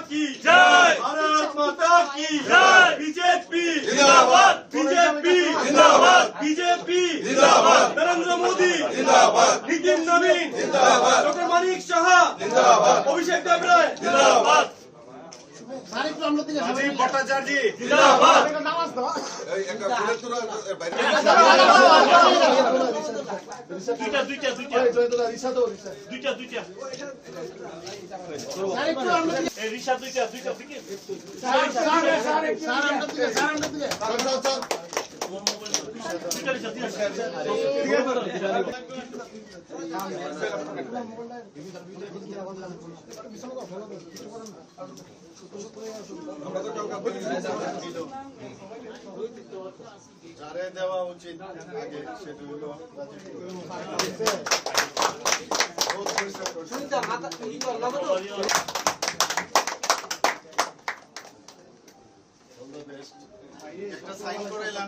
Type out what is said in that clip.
की जय, भारत माता की जय, बीजेपी जिंदाबाद, बीजेपी जिंदाबाद, बीजेपी जिंदाबाद, नरेंद्र मोदी जिंदाबाद, नितिन नवीन जिंदाबाद, डॉक्टर मानिक शाह जिंदाबाद, अभिषेक देवराय जिंदाबाद, राजीव भट्टाचार्य जिंदाबाद। দেওয়া উচিত আগে সেগুলো একটা সাইন করাইলাম